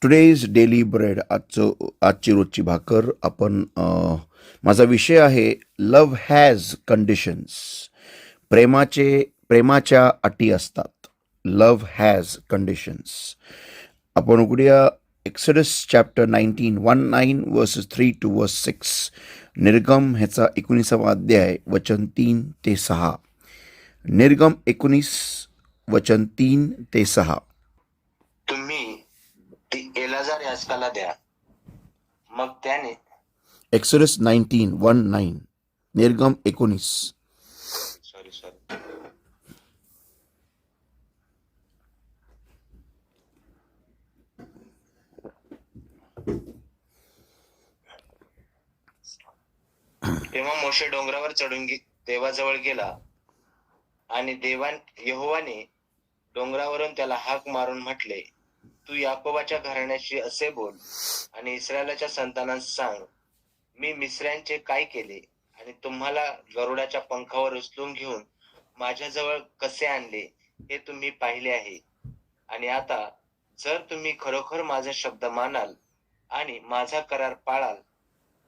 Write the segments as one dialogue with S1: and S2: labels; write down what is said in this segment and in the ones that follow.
S1: Today's daily bread आजची रोजची भाकर आपण माझा विषय आहे लव्ह हॅज कंडिशन्स. प्रेमाच्या अटी असतात. Love has conditions. आपण उघडूया exodus chapter 19 versus 3 to verse 6. निर्गम ह्याचा 19वा अध्याय वचन 3 ते 6. निर्गम 19 वचन 3 ते 6.
S2: तुम्ही ती एलाजार याजकाला द्या. मग त्याने
S1: एक्सोडस 19:19. निर्गम 19.
S2: सॉरी तेव्हा मोशे डोंगरावर चढून देवाजवळ गेला आणि यहोवाने डोंगरावरून त्याला हाक मारून म्हटले, तू याकोबाच्या घराण्याशी असे बोल आणि इस्रायलाच्या संतानास सांग, मी मिस्र्यांचे काय केले आणि तुम्हाला गरुडाच्या पंखावर उचलून घेऊन माझ्याजवळ कसे आणले हे तुम्ही पाहिले आहे. आणि आता जर तुम्ही खरोखर माझा शब्द मानाल आणि माझा करार पाळाल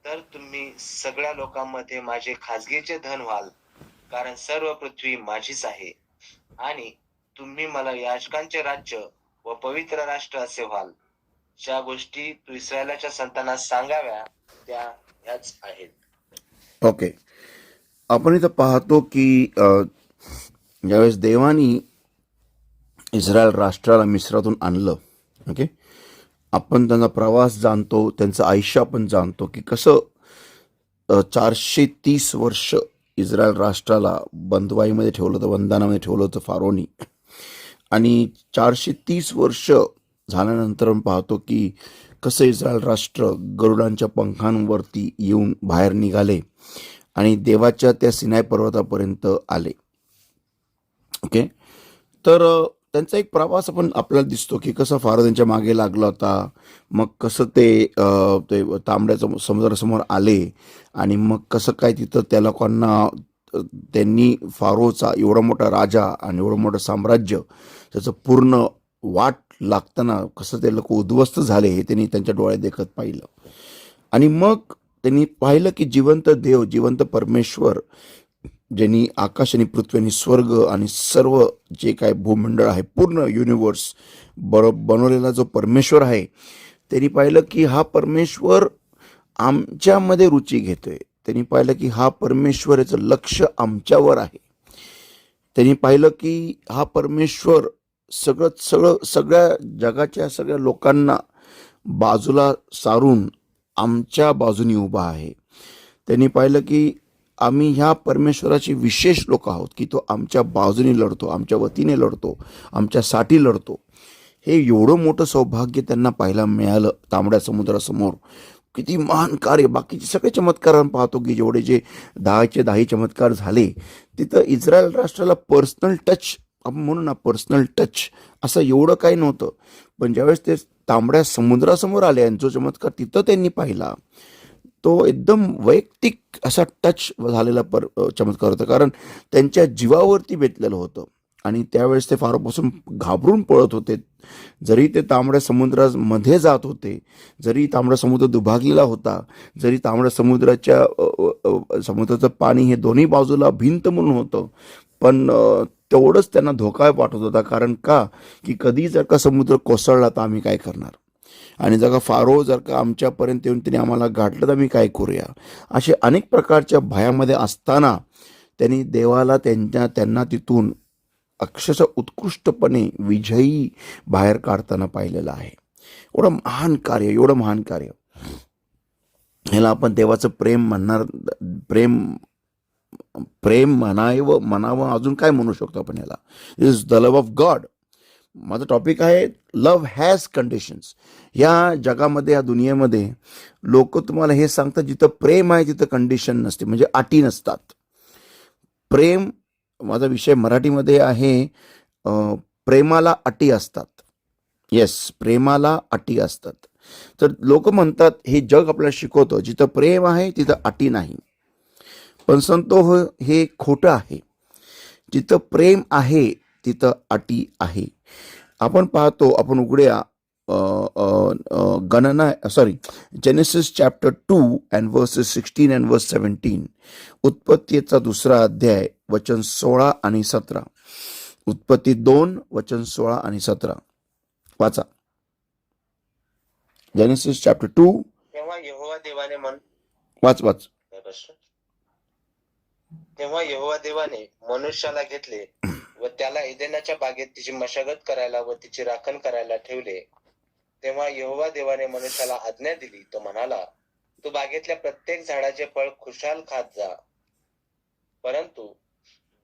S2: तर तुम्ही सगळ्या लोकांमध्ये माझे खाजगीचे धन व्हाल, कारण सर्व पृथ्वी माझीच आहे. आणि तुम्ही मला याजकांचे राज्य व पवित्र राष्ट्र असे व्हाल. ज्या गोष्टी तू इस्रायलाच्या संतानास सांगाव्या त्या ह्याच आहेत.
S1: ओके, आपण इथं पाहतो की ज्यावेळेस देवानी इस्रायल राष्ट्राला मिस्रातून आणलं, ओके, आपण त्यांचा प्रवास जाणतो, त्यांचं आयुष्य आपण जाणतो की कसं 430 वर्ष इस्रायल राष्ट्राला बंदवाईमध्ये ठेवलं होतं, बंधनामध्ये ठेवलं होतं फारोनी. आणि 430 वर्ष झाल्यानंतर आपण पाहतो की कसं इस्रायल राष्ट्र गरुडांच्या पंखांवरती येऊन बाहेर निघाले आणि देवाच्या त्या सिनाय पर्वतापर्यंत आले. ओके, तर त्यांचा एक प्रवास आपण आपल्याला दिसतो की कसं फारो त्यांच्या मागे लागला होता. मग कसं ते तांबड्याच्या समुद्रासमोर आले आणि मग कसं काय तिथं त्या लोकांना त्यांनी फारोचा एवढा मोठा राजा आणि एवढं मोठं साम्राज्य त्याचं पूर्ण वाट लागताना कसं ते लोक उद्ध्वस्त झाले हे त्यांनी त्यांच्या डोळ्यात देखत पाहिलं. आणि मग त्यांनी पाहिलं की जिवंत देव, जिवंत परमेश्वर, ज्यांनी आकाश आणि पृथ्वी आणि स्वर्ग आणि सर्व जे काय भूमंडळ आहे, पूर्ण युनिवर्स बनवलेला जो परमेश्वर आहे, त्यांनी पाहिलं की हा परमेश्वर आमच्यामध्ये रुची घेतोय. त्यांनी पाहिलं की हा परमेश्वर याचं लक्ष आमच्यावर आहे. त्यांनी पाहिलं की हा परमेश्वर सगळ्या जगाच्या सगळ्या लोकांना बाजूला सारून आमच्या बाजूनी उभा आहे. त्यांनी पाहिलं की आम्ही ह्या परमेश्वराचे विशेष लोक आहोत की तो आमच्या बाजूने लढतो, आमच्या वतीने लढतो, आमच्यासाठी लढतो. हे एवढं मोठं सौभाग्य त्यांना पाहायला मिळालं तांबड्या समुद्रासमोर. किती महान कार्य. बाकीचे सगळे चमत्कार आपण पाहतो की जेवढे जे 10 चमत्कार झाले, तिथं इस्रायल राष्ट्राला पर्सनल टच, आपण म्हणू ना पर्सनल टच, असं एवढं काही नव्हतं. पण ज्यावेळेस ते तांबड्या समुद्रासमोर आले आणि जो चमत्कार तिथं त्यांनी पाहिला तो एकदम वैयक्तिक असा टच झालेला चमत्कार होता, कारण त्यांच्या जीवावरती बेतलेलं होतं. आणि त्यावेळेस ते फारोपासून घाबरून पळत होते. जरी ते तांबड्या समुद्रामध्ये जात होते, जरी तांबडा समुद्र दुभागलेला होता, जरी तांबड्या समुद्राचं पाणी हे दोन्ही बाजूला भिंत म्हणून होतं, पण तेवढंच त्यांना धोका वाटत होता. कारण का की कधी जर का समुद्र कोसळला तर आम्ही काय करणार, आणि जर का फारो जर का आमच्यापर्यंत येऊन त्यांनी आम्हाला गाठलं तर आम्ही काय करूया. असे अनेक प्रकारच्या भयामध्ये असताना त्यांनी देवाला त्यांना तिथून अक्षरशः उत्कृष्टपणे विजयी बाहेर काढताना पाहिलेलं आहे. एवढं महान कार्य. ह्याला आपण देवाचं प्रेम म्हणणार, प्रेम म्हणावं अजून काय म्हणू शकतो आपण ह्याला. Is the love of God. माझं टॉपिक आहे लव्ह हॅज कंडिशन्स. या जगामध्ये, या दुनियेमध्ये लोक तुम्हाला हे सांगतात जिथं प्रेम आहे तिथं कंडिशन नसते, म्हणजे अटी नसतात. प्रेम, माझा विषय मराठीमध्ये आहे, प्रेमाला अटी असतात. येस, प्रेमाला अटी असतात. तर लोक म्हणतात, हे जग आपल्याला शिकवतं, जिथं प्रेम आहे तिथं अटी नाही. पण संतो हे खोटं आहे. जिथं प्रेम आहे तिथं अटी आहे. आपण पाहतो, आपण उघड्या गणना sorry genesis chapter 2 and versus 16 and वर्स 17. उत्पत्तीचा 2रा अध्याय वचन 16 आणि 17. उत्पत्ती 2 वचन 16 आणि 17 वाचा. जेनेसिस चॅप्टर 2
S2: तेव्हा यहोवा देवाने
S1: वाच वाच.
S2: तेव्हा यहोवा देवाने मनुष्याला घेतले व त्याला एदेनाच्या बागेत तिची मशागत करायला व तिची राखण करायला ठेवले. तेव्हा यहोवा देवाने मनुष्याला आज्ञा दिली. तो म्हणाला, तू बागेतल्या प्रत्येक झाडाचे फळ खुशाल खात जा, परंतु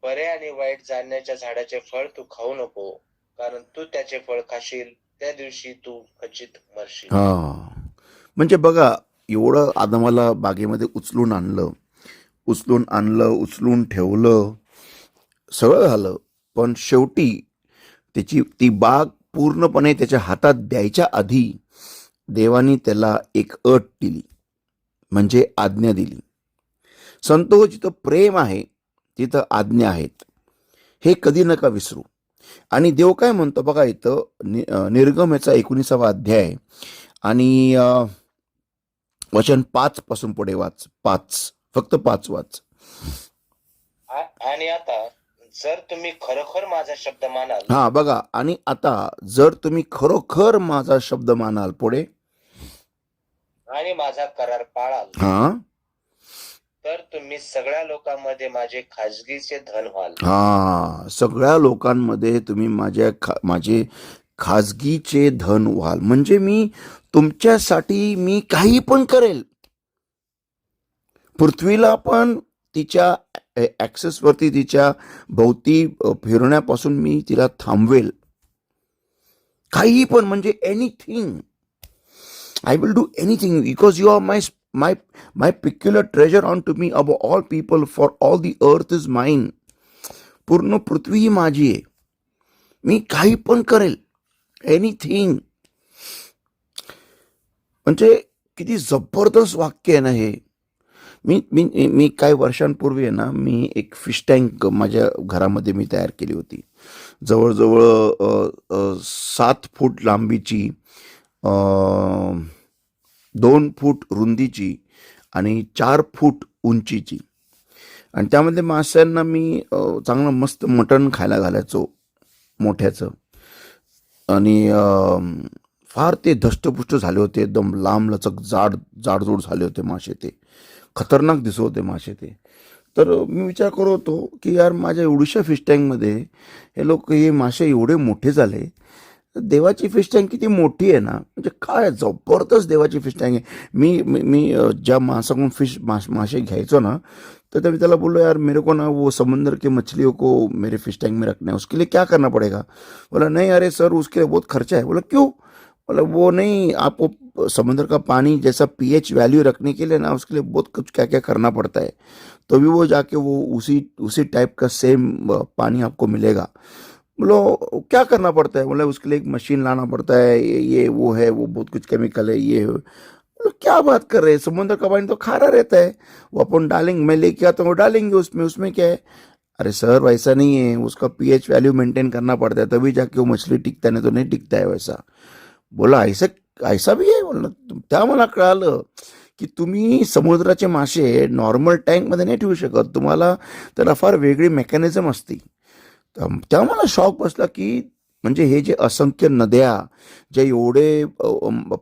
S2: बरे आणि वाईट जाणण्याच्या झाडाचे फळ तू खाऊ नको, कारण तू त्याचे फळ खाशील त्या दिवशी तू खचित मरशील.
S1: हा, म्हणजे बघा, एवढं आदमाला बागेमध्ये उचलून आणलं, उचलून ठेवलं, सगळं झालं, पण शेवटी ती बाग पूर्णपणे त्याच्या हातात द्यायच्या आधी देवानी त्याला एक अट दिली, म्हणजे आज्ञा दिली. संतो, जिथं प्रेम आहे तिथं आज्ञा आहेत, हे कधी नका विसरू. आणि देव काय म्हणतो बघा, इथं निर्गम याचा 19वा अध्याय आणि वचन 5 पासून पुढे वाच. 5, फक्त 5 वाच.
S2: आणि आता जर तुम्ही खरोखर माझा शब्द मानाल.
S1: हा बघा, आणि आता जर तुम्ही खरोखर माझा शब्द मानाल, पुढे,
S2: आणि माझा करार पाळाल,
S1: हा,
S2: तर तुम्ही सगळ्या लोकांमध्ये माझे खाजगीचे धन व्हाल.
S1: हा, सगळ्या लोकांमध्ये तुम्ही माझे खाजगीचे धन व्हाल. म्हणजे मी तुमच्यासाठी मी काही पण करेल. पृथ्वीला पण तिच्या ॲक्सेसवरती, तिच्या भोवती फिरण्यापासून मी तिला थांबवेल. काही पण, म्हणजे anything. I will do anything because you are my peculiar treasure unto me above all people, for all the earth is mine. पूर्ण पृथ्वी ही माझी आहे. मी काही पण करेल, एनिथिंग. म्हणजे किती जबरदस्त वाक्य आहे ना हे. मी काही वर्षांपूर्वी आहे ना, मी एक फिश टँक माझ्या घरामध्ये मी तयार केली होती. जवळजवळ 7 फूट लांबीची, 2 फूट रुंदीची आणि 4 फूट उंचीची. आणि त्यामध्ये माशांना मी चांगलं मस्त मटण खायला घालायचो, मोठ्याचं. आणि फार ते धष्टपुष्ट झाले होते, एकदम लांब लचक जाडजूड झाले होते मासे. ते खतरनाक दिसत होते मासे ते. तर मी विचार करत होतो की यार, माझ्या एवढ्याशा फिश टँकमध्ये हे मासे एवढे मोठे झाले. देवाची फिश टँक किती मोठी आहे ना, म्हणजे काय जबरदस्त देवाची फिश टँक आहे. मी ज्या माणसाकडून मासे घ्यायचो ना, तर मी त्याला बोललो, यार मेरे को ना वो समुंदर की मछलियों को मेरे फिश टैंक में रखना है, उसके लिए क्या करना पड़ेगा? बोला, नहीं अरे सर, उसके लिए बहुत खर्चा है. बोला, क्यों? बोला, वो नहीं, आपको समुद्र का पानी जैसा पीएच वैल्यू रखने के लिए ना, उसके लिए बहुत कुछ क्या क्या करना पड़ता है, तो भी वो जाके वो उसी टाइप का सेम पानी आपको मिलेगा. बोलो, क्या करना पड़ता है? बोला, उसके लिए एक मशीन लाना पड़ता है, ये वो है, वो बहुत कुछ केमिकल है, ये. बोलो, क्या बात कर रहे हैं? समुद्र का पानी तो खारा रहता है, वो अपन डालेंगे, मैं लेके आता हूँ, डालेंगे उसमें क्या है? अरे सर, वैसा नहीं है, उसका पीएच वैल्यू मेंटेन करना पड़ता है, तभी जाके वो मछली टिकता है, नहीं तो नहीं टिकता है वैसा. बोला, ऐसा भी आहे? बोलणं, त्या मला कळालं की तुम्ही समुद्राचे मासे नॉर्मल टँकमध्ये नाही ठेवू शकत, तुम्हाला त्याला फार वेगळी मेकॅनिझम असते. तेव्हा मला शॉक बसला की म्हणजे हे जे असंख्य नद्या, जे एवढे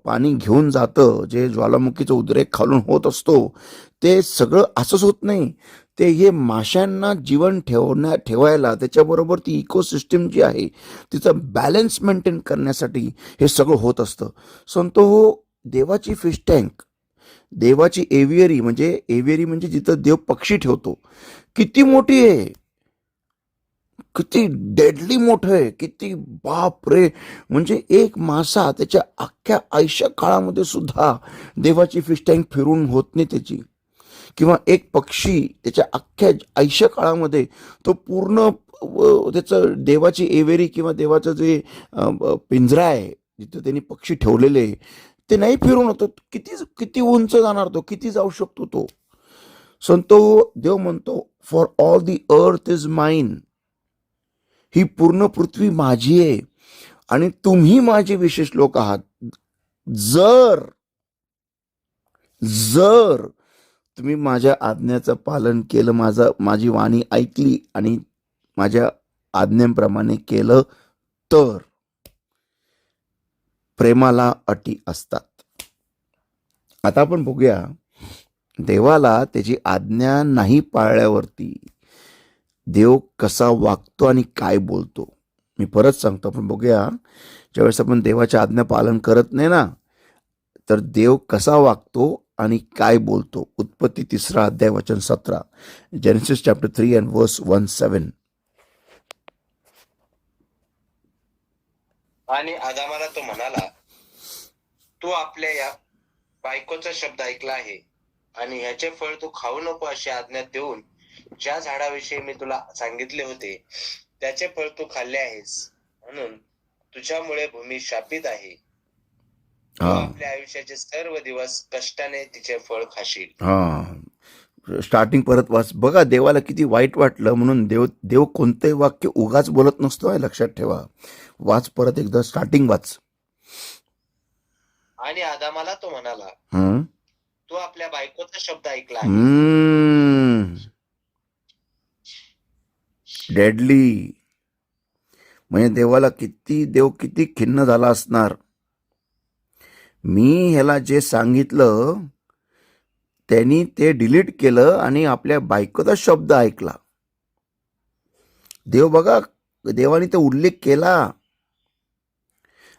S1: पाणी घेऊन जातं, जे ज्वालामुखीचा उद्रेक खालून होत असतो, ते सगळं असंच होत नाही. ते हे माशांना जीवन ठेवायला, त्याच्याबरोबर ती इकोसिस्टम जी आहे तिचं बॅलन्स मेंटेन करण्यासाठी हे सगळं होत असतं. संतो हो, देवाची फिश टँक, देवाची एव्हियरी म्हणजे जिथं देव पक्षी ठेवतो, किती मोठी आहे, किती डेडली मोठं आहे, किती बाप रे. म्हणजे एक मासा त्याच्या अख्ख्या आयुष्य काळामध्ये सुद्धा देवाची फिश टँक फिरून होत नाही त्याची. किंवा एक पक्षी त्याच्या अख्ख्या आयुष्य काळामध्ये तो पूर्ण त्याचं देवाची एवेरी किंवा देवाचं जे पिंजरा आहे जिथं त्यांनी पक्षी ठेवलेले, ते नाही फिरून होतं. किती उंच जाणार तो, किती जाऊ शकतो तो. संतो, देव म्हणतो, for all the earth is mine. ही पूर्ण पृथ्वी माझी आहे आणि तुम्ही माझे विशेष लोक आहात. जर जर तुम्ही माझ्या आज्ञाचं पालन केलं, माझी वाणी ऐकली आणि माझ्या आज्ञेप्रमाणे केलं तर प्रेमाला अटी असतात. आता आपण बघूया, देवाला त्याची आज्ञा नाही पाळल्यावरती देव कसा वागतो आणि काय बोलतो. मी परत सांगतो, आपण बघूया, ज्यावेळेस आपण देवाच्या आज्ञा पालन करत नाही ना, तर देव कसा वागतो आणि काय बोलतो. उत्पत्ती 3 अध्याय वचन 17, जेनेसिस चॅप्टर 3 and verse 1-7.
S2: आणि आदामाला तो म्हणाला, तू आपल्या या बायकोचा शब्द ऐकला आहे आणि ह्याचे फळ तू खाऊ नको अशी आज्ञा देऊन ज्या झाडाविषयी मी तुला सांगितले होते त्याचे फळ तू खाल्ले आहेस, म्हणून तुझ्यामुळे भूमी शापित आहे. तू
S1: हा
S2: आपल्या आयुष्याचे सर्व दिवस कष्टाने तिचे फळ खाशील.
S1: हा स्टार्टिंग परत वाच. बघा, देवाला किती वाईट वाटलं, म्हणून देव कोणतंही वाक्य उगाच बोलत नसतो, हे लक्षात ठेवा. वाच परत एकदा, स्टार्टिंग वाच.
S2: आणि आदामाला तो म्हणाला,
S1: हं?
S2: तू आपल्या बायकोचा शब्द ऐकला आहे.
S1: डेडली. म्हणजे देव किती खिन्न झाला असणार. मी ह्याला जे सांगितलं त्यांनी ते डिलीट केलं आणि आपल्या बायकोचा शब्द ऐकला. देव बघा, देवाने तो उल्लेख केला.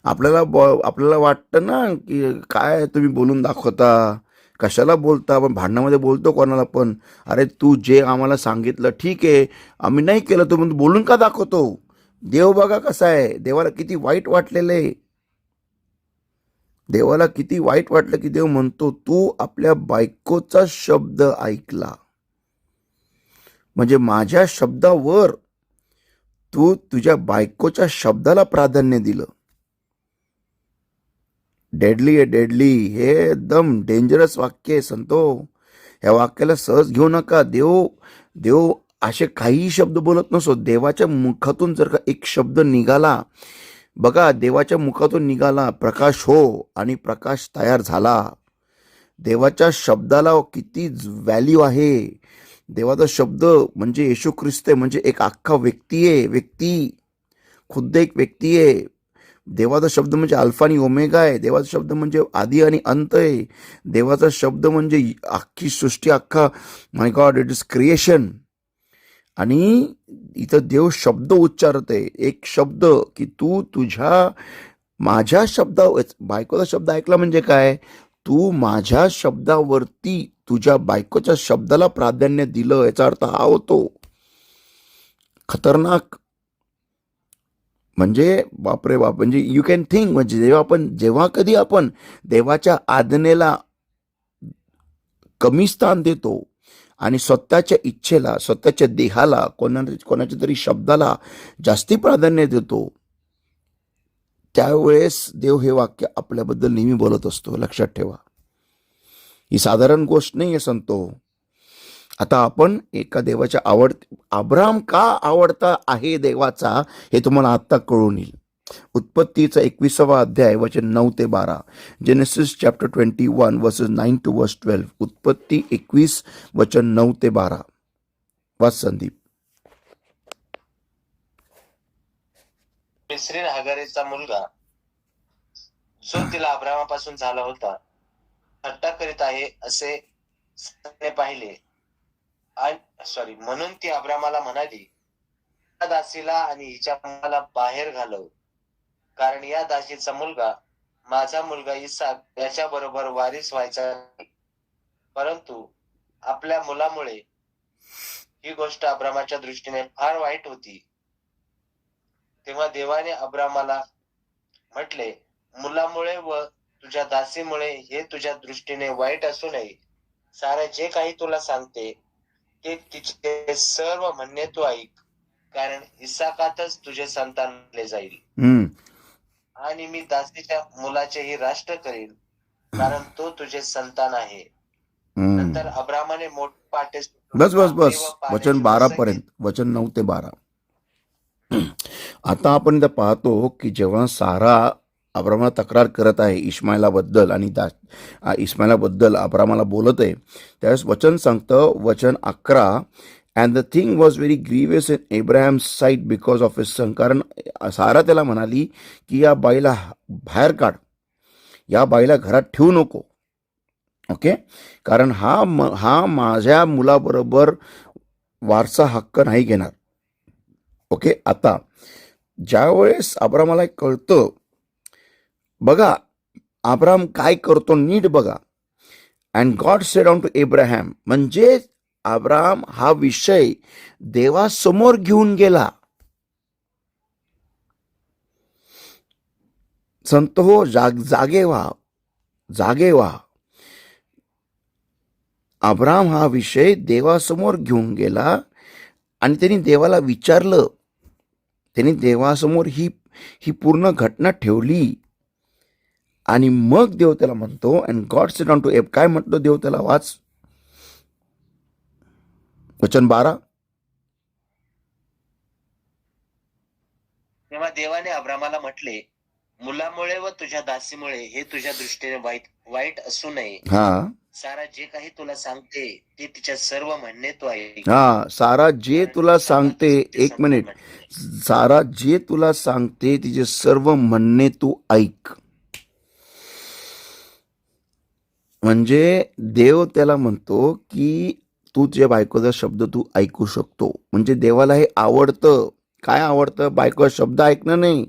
S1: आपल्याला वाटतं ना की काय तुम्ही बोलून दाखवता, कशाला बोलता. आपण भांडणामध्ये बोलतो कोणाला पण, अरे तू जे आम्हाला सांगितलं ठीक आहे, आम्ही नाही केलं, तू म्हणतो बोलून का दाखवतो. देव बघा कसा आहे, देवाला किती वाईट वाटलेलं आहे. देवाला किती वाईट वाटलं की देव म्हणतो तू आपल्या बायकोचा शब्द ऐकला. म्हणजे माझ्या शब्दावर तू तुझ्या बायकोच्या शब्दाला प्राधान्य दिलं. डेडली आहे, डेडली. हे एकदम डेंजरस वाक्य आहे संतो. ह्या वाक्याला सहज घेऊ नका. देव असे काही शब्द बोलत नसतो. देवाच्या मुखातून जर का एक शब्द निघाला, बघा, देवाच्या मुखातून निघाला प्रकाश हो आणि प्रकाश तयार झाला. देवाच्या शब्दाला किती व्हॅल्यू आहे. देवाचा शब्द म्हणजे येशू ख्रिस्त आहे, म्हणजे एक अख्खा व्यक्ती आहे, खुद्द एक व्यक्ती आहे. देवाचा शब्द म्हणजे अल्फा आणि ओमेगा आहे. देवाचा शब्द म्हणजे आदी आणि अंत आहे. देवाचा शब्द म्हणजे अख्खी सृष्टी, अख्खा, माय गॉड, इट इज क्रिएशन. आणि इथं देव शब्द उच्चारत आहे, एक शब्द, की तू माझ्या बायकोचा शब्द ऐकला. म्हणजे काय, तू माझ्या शब्दावरती तुझ्या बायकोच्या शब्दाला प्राधान्य दिलं. याचा अर्थ हा होतो खतरनाक. म्हणजे बापरे बाप. म्हणजे यू कॅन थिंक, म्हणजे जेव्हा कधी आपण देवाच्या आज्ञेला कमी स्थान देतो आणि स्वतःच्या इच्छेला, स्वतःच्या देहाला, कोणाच्या तरी शब्दाला जास्ती प्राधान्य देतो, त्यावेळेस देव हे वाक्य आपल्याबद्दल नेहमी बोलत असतो. लक्षात ठेवा, ही साधारण गोष्ट नाही आहे संतो. आता आपण एका देवाच्या अब्राम का आवडता आहे देवाचा, हे तुम्हाला आता कळून येईल. उत्पत्तीचा 21वा अध्याय वचन 9 ते 12, genesis chapter 21 versus 9 to verse 12. उत्पत्ती 21 वचन 9 ते 12. वाच संदीप.
S2: मिस्रीन हगारेचा मुलगा जो तिला अब्रामापासून झाला होता थट्टा करीत आहे असे पाहिले. म्हणून ती अब्रामाला म्हणाली, या दासीला आणि हिच्या मुलाला बाहेर घालव, कारण या दासीचा मुलगा माझा मुलगा इसाक याच्या बरोबर वारीस व्हायचा नाही. परंतु आपल्या मुलामुळे ही गोष्ट अब्रामाच्या दृष्टीने फार वाईट होती. तेव्हा देवाने अब्रामाला म्हटले, मुलामुळे व तुझ्या दासीमुळे हे तुझ्या दृष्टीने वाईट असू नये. सारे जे काही तुला सांगते ते तिचे सर्व म्हणणे तू ऐक, कारण इसाकातच तुझे संतान दिले जाईल. आणि मी दासीच्या मुलाचेही राष्ट्र करील, कारण तो तुझे संतान आहे. नंतर अब्रामाने मोठे पाटे
S1: बस वचन 12 पर्यंत, वचन 9 ते 12. आता आपण इथं पाहतो की जेव्हा सारा अब्रामाला तक्रार करत आहे इश्माईलाबद्दल आणि इश्माईलाबद्दल अब्रामाला बोलत आहे, त्यावेळेस वचन सांगतं, वचन 11, and the thing was very grievous in Abraham site because of his son. कारण सारा त्याला म्हणाली की या बाईला बाहेर काढ, या बाईला घरात ठेवू नको. ओके, कारण हा माझ्या मुलाबरोबर वारसा हक्क नाही घेणार. ओके, आता ज्यावेळेस अब्रामाला कळतं, बघा अब्राम काय करतो नीट बघा. And God said unto Abraham, म्हणजे अब्राम हा विषय देवासमोर घेऊन गेला. संत हो, जागे व्हा. अब्राम हा विषय देवासमोर घेऊन गेला आणि त्यांनी देवाला विचारलं. त्यांनी देवासमोर ही पूर्ण घटना ठेवली आणि मग देव त्याला म्हणतो, and God said unto काय म्हणतो देव त्याला, वाच वचन 12.
S2: तेव्हा देवाने अब्रामाला म्हटले, मुलामुळे व तुझ्या दासीमुळे हे तुझ्या दृष्टीने वाईट असू नये.
S1: हा,
S2: सारा जे काही तुला सांगते ते तिच्या सर्व म्हणणे तू ऐक.
S1: हा, सारा जे तुला सांगते, एक मिनिट, सारा जे तुला सांगते तिचे सर्व म्हणणे तू ऐक. म्हणजे देव त्याला म्हणतो की तू तुझ्या बायकोचा शब्द तू ऐकू शकतो. म्हणजे देवाला हे आवडतं. काय आवडतं? बायकोचा शब्द ऐकणं नाही.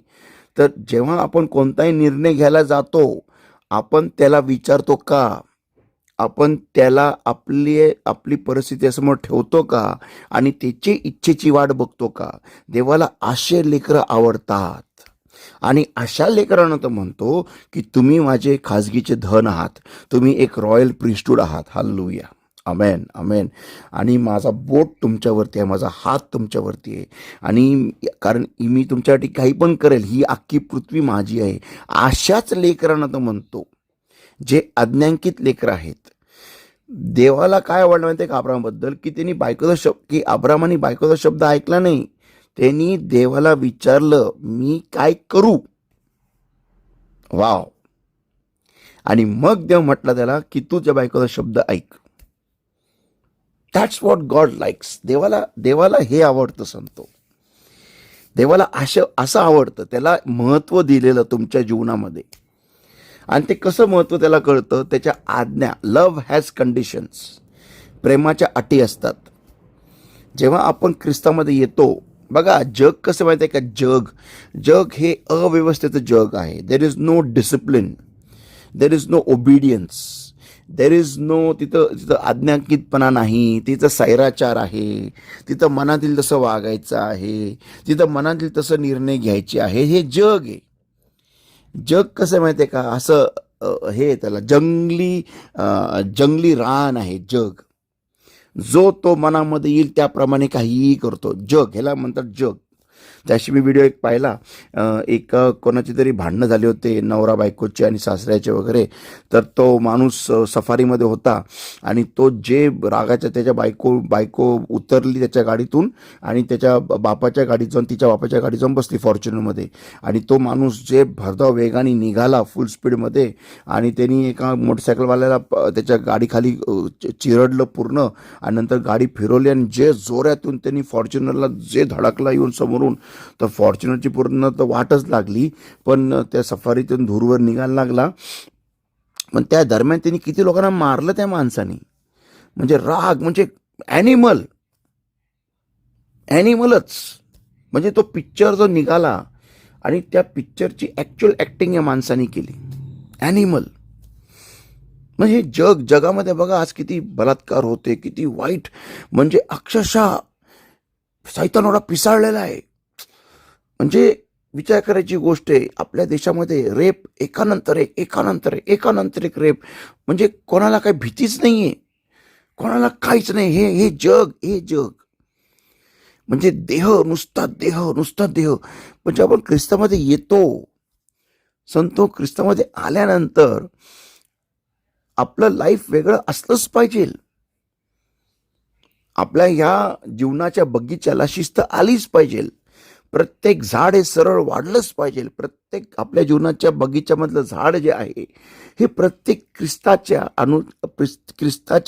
S1: तर जेव्हा आपण कोणताही निर्णय घ्यायला जातो, आपण त्याला विचारतो का? आपण त्याला आपली परिस्थिती समोर ठेवतो का? आणि त्याची इच्छेची वाट बघतो का? देवाला असे लेकरं आवडतात. आणि अशा लेकरांना तर म्हणतो की तुम्ही माझे खाजगीचे धन आहात, तुम्ही एक रॉयल प्रिस्टहूड आहात. हालेलुया, आमेन, आमेन. आणि माझा बोट तुमच्यावरती आहे, माझा हात तुमच्यावरती आहे, आणि कारण मी तुमच्यासाठी काही पण करेल, ही अख्खी पृथ्वी माझी आहे. अशाच लेकरांना तर म्हणतो, जे आज्ञांकित लेकरं आहेत. देवाला काय आवडलं माहिती आहे का अब्रामबद्दल? की त्यांनी अब्रामाने बायकोचा शब्द ऐकला नाही. त्यांनी देवाला विचारलं, मी काय करू? वाव. आणि मग देव म्हटला त्याला की तू त्या बायकोचा शब्द ऐक. That's what God likes. देवाला हे आवडतं संतो. देवाला असं आवडतं, त्याला महत्व दिलेलं तुमच्या जीवनामध्ये. आणि ते कसं महत्व त्याला कळतं? त्याच्या आज्ञा. Love has conditions. प्रेमाच्या अटी असतात. जेव्हा आपण ख्रिस्तामध्ये येतो, बघा जग कसं माहिती आहे का? जग हे अव्यवस्थेचं जग आहे. There is no discipline, there is no obedience, there is no तिथं आज्ञांकितपणा नाही. तिथं सैराचार आहे, तिथं मनातील तसं वागायचं आहे, तिथं मनातील तसं निर्णय घ्यायचे आहे. हे जग आहे. जग कसं माहिती आहे का? असं हे त्याला जंगली रान आहे जग. जो तो मनामध्ये येईल त्याप्रमाणे काहीही करतो. जग ह्याला म्हणतात जग. त्याशी मी व्हिडिओ एक पाहिला. एक कोणाची तरी भांडणं झाले होते, नवरा बायकोचे आणि सासऱ्याचे वगैरे. तर तो माणूस सफारीमध्ये होता आणि तो जे रागाच्या त्याच्या बायको उतरली त्याच्या गाडीतून आणि त्याच्या बापाच्या गाडीत जाऊन, तिच्या बापाच्या गाडीत जाऊन बसली फॉर्च्युनरमध्ये. आणि तो माणूस जे भरधाव वेगाने निघाला फुल स्पीडमध्ये, आणि त्यांनी एका मोटरसायकलवाल्याला त्याच्या गाडीखाली चिरडलं पूर्ण. आणि नंतर गाडी फिरवली आणि जे जोरातून त्यांनी फॉर्च्युनरला जे धडकला येऊन समोरून, तर फॉर्च्युनरची पूर्ण तर वाटच लागली. पण त्या सफारीतून धूरवर निघायला लागला. पण त्या दरम्यान त्यांनी किती लोकांना मारलं त्या माणसाने. म्हणजे राग, म्हणजे ॲनिमलच. म्हणजे तो पिक्चर जो निघाला आणि त्या पिक्चरची ॲक्च्युअल ॲक्टिंग या माणसाने केली. ॲनिमल. म्हणजे जगामध्ये बघा आज किती बलात्कार होते, किती वाईट. म्हणजे अक्षरशः सैतानोडा पिसाळलेला आहे. म्हणजे विचार करायची गोष्ट आहे. आपल्या देशामध्ये रेप एकानंतर एक रेप. म्हणजे कोणाला काही भीतीच नाही आहे, कोणाला काहीच नाही. हे जग. म्हणजे नुसता देह. म्हणजे आपण ख्रिस्तामध्ये येतो संतो, ख्रिस्तामध्ये आल्यानंतर आपलं लाईफ वेगळं असलंच पाहिजे. आपल्या ह्या जीवनाच्या बगीच्याला शिस्त आलीच पाहिजे. प्रत्येक झाड हे सरळ वाढलंच पाहिजे. प्रत्येक आपल्या जीवनाच्या बगीच्यामधलं झाड जे आहे हे प्रत्येक ख्रिस्ताच्या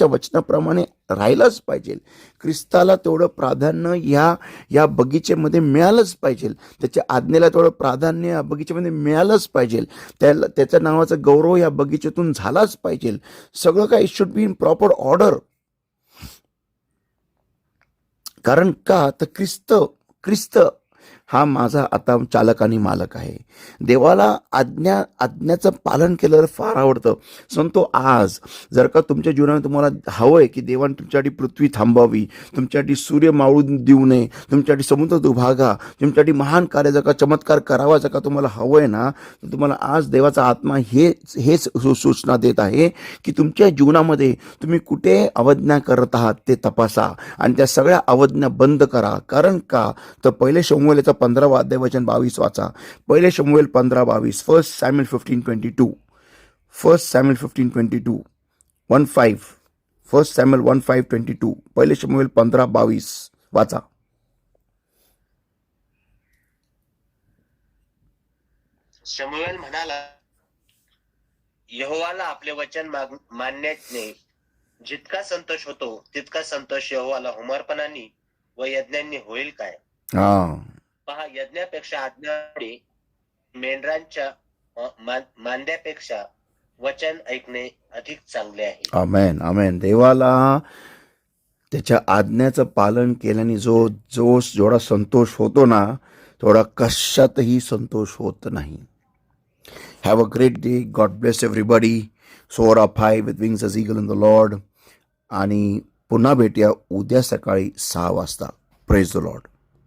S1: वचनाप्रमाणे राहिलंच पाहिजे. ख्रिस्ताला तेवढं प्राधान्य या बगीचेमध्ये मिळालंच पाहिजे. त्याच्या आज्ञेला तेवढं प्राधान्य या बगीचेमध्ये मिळालंच पाहिजे. त्याच्या नावाचा गौरव या बगीचेतून झालाच पाहिजे. सगळं काही should be in proper order. कारण का तर ख्रिस्त हा माझा आता चालक आणि मालक आहे. देवाला आज्ञाचं पालन केलं फार आवडतं. सांगतो आज जर का तुमच्या जीवनात तुम्हाला हवंय की देवाने तुमच्यासाठी पृथ्वी थांबावी, तुमच्यासाठी सूर्य मावळून देऊ नये, तुमच्यासाठी समुद्र दुभागा, तुमच्यासाठी महान कार्य जर का चमत्कार करावा जर का तुम्हाला हवंय ना, तर तुम्हाला आज देवाचा आत्मा हेच सूचना देत आहे की तुमच्या जीवनामध्ये तुम्ही कुठे अवज्ञा करत आहात ते तपासा आणि त्या सगळ्या अवज्ञा बंद करा. कारण का तर पहिले शमूएलचा 15वा अध्याय वचन 22 वाचा. पहिले शमूएल 15:22. First Samuel 15:22. First Samuel 15:22. 1:5. First Samuel 1:5-22. पहिले शमूएल 15:22 वाचा.
S2: शमूएल म्हणाला, यहोवाला आपले वचन मानण्याने जितका संतोष होतो तितका संतोष यहोवाला होमार्पणांनी व यज्ञांनी होईल काय? पहा, यज्ञापेक्षा आज्ञावली, मेंढरांच्या मांद्यापेक्षा वचन ऐकणे अधिक चांगले आहे.
S1: आमेन, आमेन. देवाला त्याच्या आज्ञाचं पालन केल्याने जेवढा संतोष होतो ना, थोडा कशातही संतोष होत नाही. Have a great day. God bless everybody. Soar up high with wings as eagle in the Lord. आणि पुन्हा भेटूया उद्या सकाळी 6 वाजता. Praise the Lord.